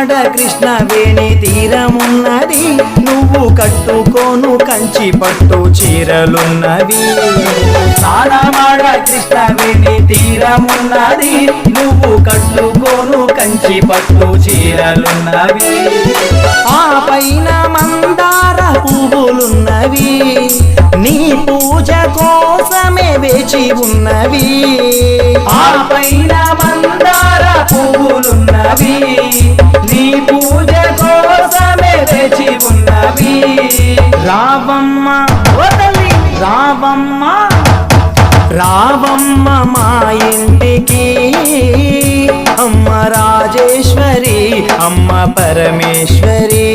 మాడ కృష్ణవేణి తీరమున్నది, నువ్వు కట్టుకోను కంచి పట్టు చీరలున్నవి. సాలమాడ కృష్ణవేణి తీరమున్నది, నువ్వు కట్టుకోను కంచి పట్టు చీరలున్నవి. ఆ పైన మందార పువ్వులున్నవి, నీ పూజ కోసమే వేచి ఉన్నవి. ఆ పైన మందార పువ్వులున్నవి, నీ పూజ కోసమే వేచి ఉన్నవి. రావమ్మ వదలి రావమ్మ, రావమ్మ మా ఇంటికి, అమ్మ రాజేశ్వరి అమ్మ పరమేశ్వరి.